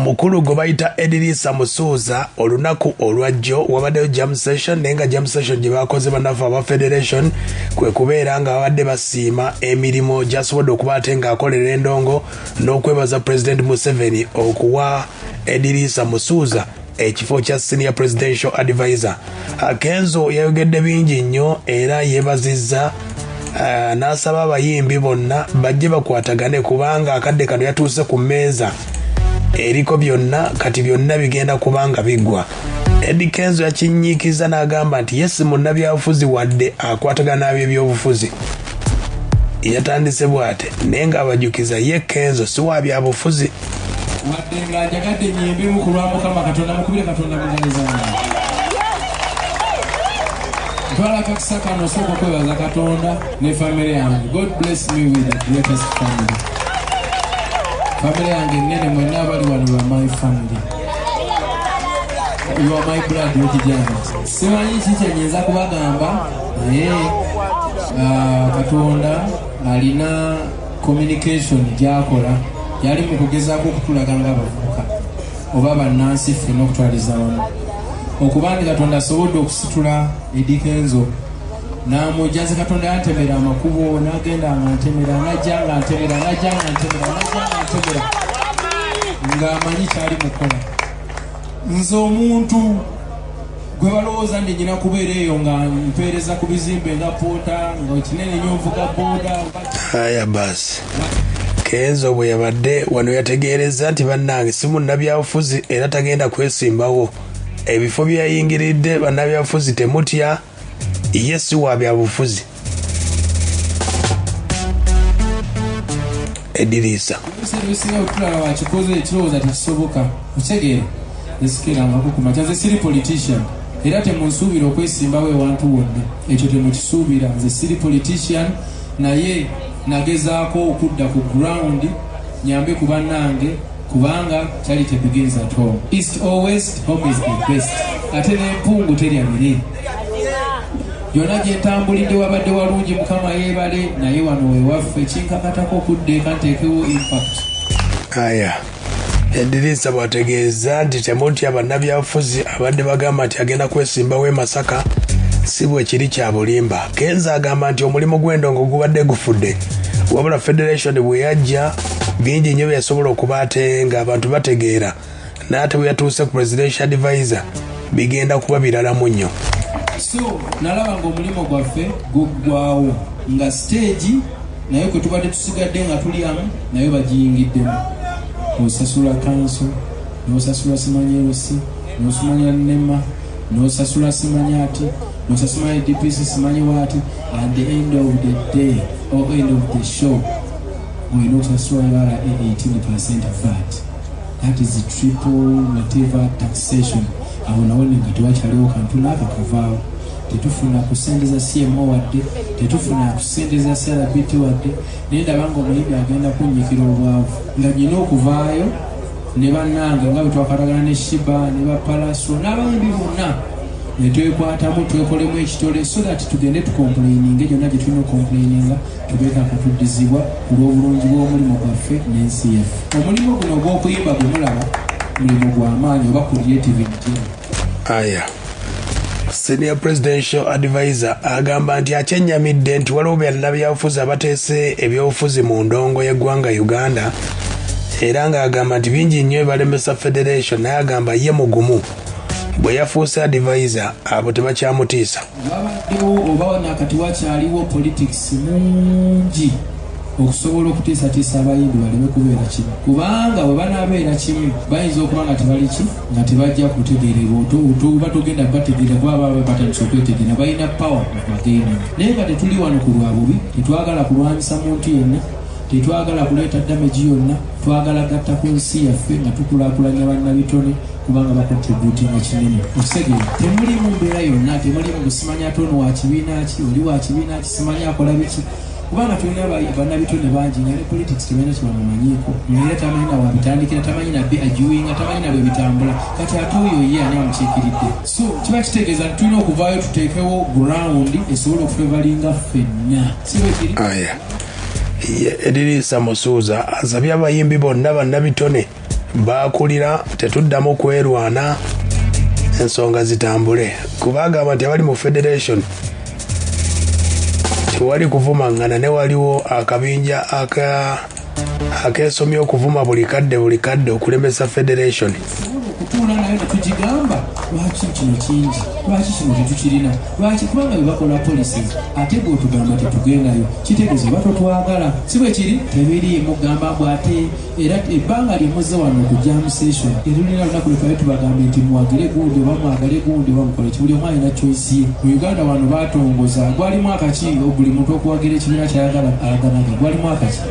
omukulu gwe bayita Edirisa Musuuza olunaku olwajjo wabaddeyo jam session nenga jam session gye bakoze bannafu aba federation kwe kubeera nga babadde basiima emirimu gyasobodde okuba ate ng'akolera endongo n'okwebaza President Museveni okuwa Edirisa Musuuza ekifo kya senior presidential advisor. Kenzo yayogedde bingi nnyo era yeebazizza n'asaba abayimbi bonna bajje bakwatagane kubanga akadde kano yatuuse ku mmeeza eriko byonna kati byonna bigenda kubanga biggwa. Eddie Kenzo yakinyiikiza n'agamba nti yesi munnabyabufuzi wadde akwatagana n'ab'ebyobufuzi yatandise bw'ate naye ng'abajukiza ye Kenzo si wa byabufuzi wadde ng'ajagadde nnyimbi mu kulwa Mukama Katonda mukubire Katonda mugalizana twala kakisa kano sooka okwebaza Katonda ne family yange. God bless me with the greatest family. Family yange nene mwenna abali wano ba my family. You are my blood wekijana. Simanyi kiki nyinza kubagamba naye Katonda alina communication gy'akola yali mu kugezaako okutulaga ng'abavubuka oba bannansi ffe n'okutwaliza wamu okuba nti Katonda asobodde okusitula Eddie Kenzo n'amujjaza. Katonda yantemera amakubo n'agenda nga ntemera n'ajja nga ntemera n'ajja nga ntemera ng'amanyi kyali mukola. Nze omuntu gwe balowooza ndi nyina kubeera eyo nga mpeereza ku bizimbe nga poota nga kinene nnyo nvuga booda. Aya basi Kenzo bwe yabadde wano yategeereza nti bannange si munnabyabufuzi era tagenda kwesimbawo ebifo byayingiridde bannabyabufuzi temutya ye si wa byabufuzi. Edirisa ebisinga okutulaba wakikoze ekirowooza tekisoboka okutegeera esikirangako ku makya. Nze siri politician era temunsuubira okwesimbawo ewantu wonna, ekyo temukisuubira. Nze siri politician naye nagezaako okudda ku ground nyambe ku bannange kubanga charity begins at home. East or west, home is the best. Ate n'empungu terya bire yonna gye ntambulidde wabadde walungi Mukama yeebale naye wano wewaffe kinkakatako okuddeeka nteekewo impact. Aya Edirisa bw'ategeeza nti temutya bannabyabufuzi abadde bagamba nti agenda kwesimbawo e Masaka si bwe kiri kya bulimba. Kenzo agamba nti omulimu gw'endongo gubadde gufudde wabula federation bwe yajja bingi nnyo byasobola okuba ate ng'abantu bategeera n'ate bwe yatuuse ku presidential advisor bigenda kuba biralamu nnyo. So nalaba ng'omulimu gwaffe guggwawo nga stage naye kwe tubadde tusigadde nga tuliamu naye bagiyingiddemu. Osasula council n'osasula simanyerosi n'osumanya nema n'osasula simanyati n'osasula DPC simanyi waati. At the end of the day or end of the show we n'osasula yala 18% VAT. That is the triple whatever taxation. Awo nawone nga tewakyaliwo kantu naaka kavaawo. Tetufuna kusendeza CMO wadde, tetufuna kusendeza CRBT wadde, naye ndaba ng'omuyimbi agenda kunnyikira obwavu nga nyina okuvaayo ne bannange nga bwe twakatagana ne Shiba ne Bapalaso n'abayimbi bonna ne twekwatamu twekolemu ekitole so that tugende tukomplaininga gyonna gye tulina okomplaininga tubeeka akatuddizibwa ku lw'obulungi bw'omulimu gwaffe n'ensi yaffe. Omulimu guno gw'okuyimba gwe mulaba mulimu gw'amaanyi oba creativity. Aya senior presidential advisor agamba nti akyennyamidde nti waliwo bannabyabufuzi abateese ebyobufuzi mu ndongo y'eggwanga Uganda era ng'agamba nti bingi nnyo balemesa federation naye agamba ye mugumu bwe yafuuse advisor abo tebakyamutiisa. Wabaddewo oba nakati wakyaliwo politics mungi okusobola okutiisatiisa abayimbi baleme kubeera kimu kubanga bwe banaabeera kimu bayinza okuba nga tebaliki nga tebajja kutegeererwa oba togenda bategeera kuba baba batandise okwetegeera balina power okubagenda. Naye nga tetuli wano ku lwa bubi, tetwagala kulwanyisa muntu yenna, tetwagala kuleeta damage yonna, twagala gatta ku nsi yaffe nga tukulaakulanya bannabitone kubanga bakontributinga kinene. Okutegeera temuli mu mbeera yonna, temuli mu kusimanya ate ono wa kibiina ki oli wa kibiina ki simanyi akola biki kubanga tulina bannabitone bangi nga ne politics tebalina kibamumanyiiko naye tamanyi na wabitandikira, tamanyi nabbe ajuwinga, tamanyi nabwe bitambula kati ate oyo ye ani amukiikiridde. So kiba kitegeeza nti tulina okuvaayo tuteekewo ground esobola okufevalinga ffenna si bwe kiri. Edirisa Musuuza asabye abayimbi bonna bannabitone bakulira tetuddamu kwerwana ensonga zitambule kubagamba nti abali mu federation tewali kuvumangana ne waliwo akabinja akesomya okuvuma buli kadde okulemesa federation okutuula nayo netugigamba lwaki kino kingi lwaki kino tetukirina lwaki kubanga bebakola policy ate gwe otugamba tetugendayo kitegeeza oba totwagala si bwe kiri tebiriimu gamba bwate era ebbanga lyemuzze wano okujjamu session erulina lunaku lwetwali tubagambe nti muwagire gundi oba mwagale gundi oba mukole ki buli omu alina choice ye mu Uganda wano batongoza gwali mwaka ki buli muntu okuwagira ekibiina kyayagala aganaga gwali mwaka ki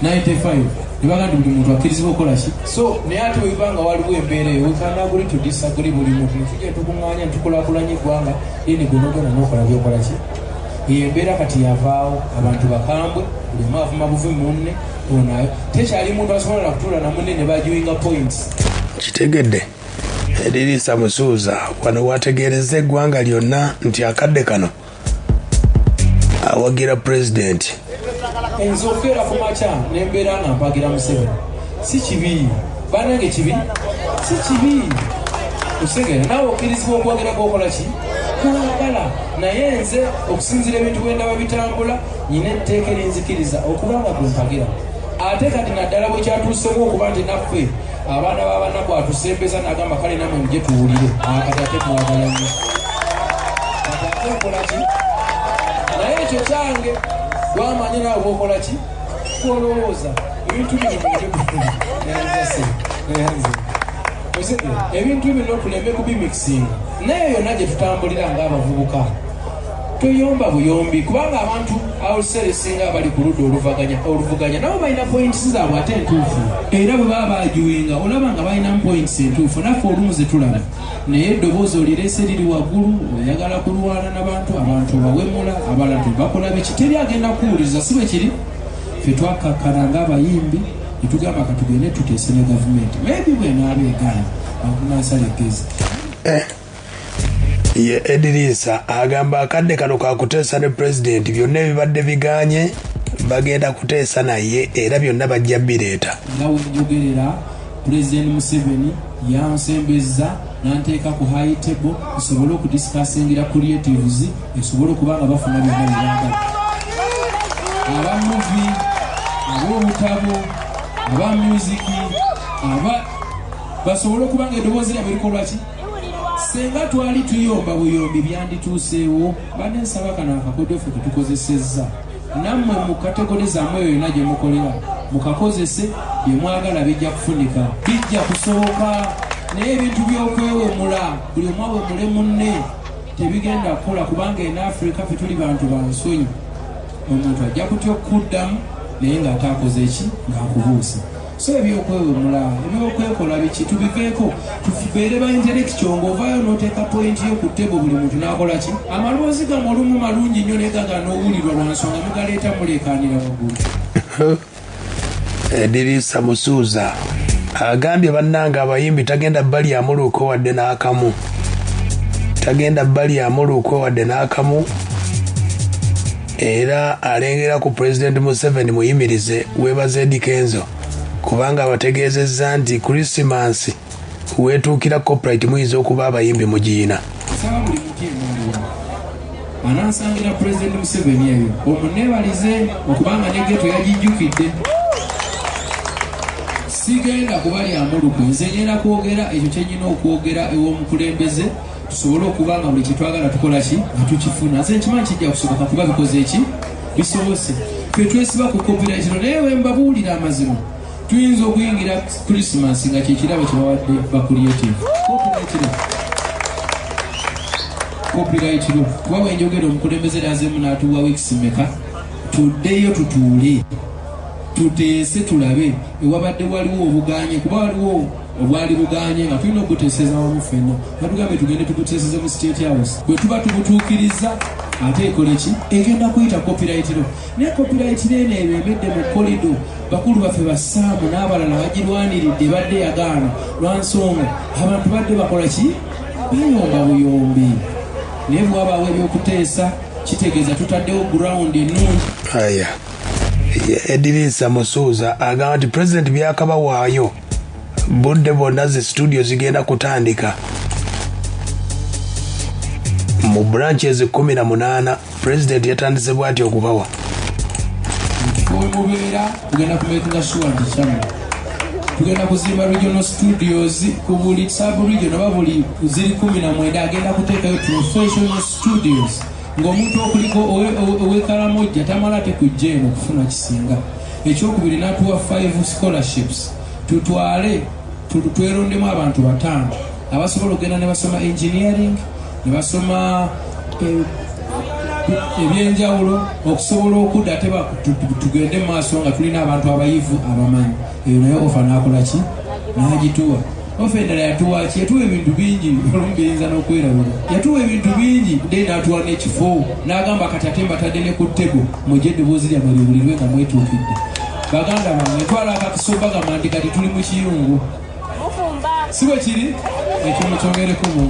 95 nibagandi buli muntu akkirizibwa okukola ki so naye ate webanga waliwo embeera eyo wekanaguli tudisaguli buli muntu netujja tukuŋŋaanya ntukulakulanya eggwanga eni gwenogona nokola byokola ki eyo embeera kati yavaawo abantu bakambwe buli omu avuma buvi munne onayo tekyali muntu asobola kutuula na munne ne bajuinga points kitegedde Edrisa Musuuza wano wategeereza eggwanga lyonna nti akadde kano awagira pulezidenti enzo okeera ku makya nembeera nga mpagira Museveni si kibi banange kibi si kibi osegera nawe okkirizibwa okwagira gwokola ki kwagala naye nze okusinzira ebintu bwendaba bitambula nyina etteeka erinzikiriza okubanga kwempagira ate kati naddala bwe kyatuusemu okuba nti naffe abaana b'abanaku atusembeza n'agamba kale namwe mujje tuwulire akati ate twagala nnyo ate okola ki naye ekyo kyange wamanyi naawe bwokola ki kwolowooza ebintu bino ebintu bino tuleme kubimikisinga naye yonna gye tutambulira ng'abavubuka tuyomba buyombi kubanga abantu aluseresinga abali ku ludda oluvuganya nabo balina points zaabwe ate entuufu era bwe baba bajuwinga olaba nga balinamu points entuufu naffe olumu ze tulaba naye eddoboozi olireese liri waggulu oyagala kulwana n'abantu abantu bawemula abalala tebakola biki teri agenda kuwuliriza si bwe kiri ffe twakakkana ng'abayimbi netugamba katugende tuteese ne gavumenti maybe bwenaaba egaana akunasalegezi ye Edrisa agamba akadde kano kakuteesa ne pulezidenti byonna ebibadde biganye bagenda kuteesa naye era byonna bajja bireeta nga wenjogerera pulezidenti Museveni yansembeza nanteeka ku high table esobole okudisikasingira creatives esobole okuba nga bafuna byonna byebagala aba movie ab'obutabo aba musiki basobole okuba nga eddoboozi lyabwe likolwa ki senga twali tuyomba buyombi byandituuseewo banensaba kano akakodyo ffe ketukozesezza nammwe mu kategori zammwe eyo yonna gye mukolera mukakozese bye mwagala bijja kufunika bijja kusoboka naye ebintu by'okwewemula buli omu awemule munne tebigenda kukola kubanga en Africa ffe tuli bantu bansonyi omuntu ajja kutya okuddamu naye ng'ataakoze eki ng'akubuusa so ebyokwewemula ebyokwekola biki tubiveeko tubeere ba intellectual ng'ovaayo n'oteeka point yo ku ttebo buli muntu n'akola ki amaloboozi gamu olumu malungi nnyo naye gaga n'owulirwa lwa nsonga mugaleeta muleekaanira waggulu Edrisa Musuuza agambye bannanga abayimbi tagenda bbali amuluuko wadde n'akamu era alengera ku pulezidenti Museveni muyimirize weebaze Eddy Kenzo kubanga bategeezezza nti Krismasi weetuukira copyright muyinza okuba abayimbi mugiina anansangira pulezidenti Museveni eyo omuneebalize okubanga ne geto yagijjukidde sigenda kubalya amuluku nze ngenda kwogera ekyo kyenyina okwogera ew'omukulembeze tusobole okuba nga buli kitwagala tukola ki nga tukifuna nze nkimanyi kijja kusoboka kuba bikoze eki bisobose ffe twesiba ku copyright naye wembabuulira amazima tuyinza okuyingira Krismasi nga kyekirabo kyebawadde bakuliative copyright lo kuba wenjogera omukulembeze lazemu n'atuwa weeks meka tuddeyo tutuule tuteese tulabe ewabadde waliwo obuganye kuba waliwo obwali buganye nga tulina okuteeseza wamu ffenna natugambe tugende tukuteeseze mu State House bwe tuba tubutuukiriza ate ekole ki egenda kuyita copyright lo naye copyright neeno ebembedde mu kolido bakulu baffe bassaamu n'abalala bagirwaniridde badde yagaana lwa nsonga abantu badde bakola ki bayomba buyombi naye bwabaawo ebyokuteesa kitegeeza tutaddewo ground ennungi aya Edirisa Musuuza agamba nti President byakabawaayo budde bonna zi studio zigenda kutandika mu branches 18 President yatandise bw'ati okubawa mubeera tugenda kumekinga sure nti kyamu tugenda kuzimba regional studios ku buli sub-region oba buli ziri 19 agenda kuteekayo professional studios ng'omuntu okuliko ow'Ekalamojja tamala ate kujja eno okufuna kisinga ekyokubiri n'atuwa 5 scholarships tutwale twerondemu abantu 5 abasobola okugenda ne basoma engineering ne basoma ebyenjawulo okusobola okudda ate tugende mu maaso nga tulina abantu abayivu abamanyi eyo naye ofa n'akola ki n'agituwa ofa endala yatuwa ki yatuwa ebintu bingi olumu biyinza n'okwerabira yatuwa ebintu bingi naye n'atuwa n'ekifo n'agamba kati ate mbatadde ne ku ttego mujje eddoboozi lyammwe liwulirwe nga mwetuukidde baganda bange ntwala akakisoba gamba nti kati tuli mu kiyungu si bwe kiri ekyo mukyongereko mu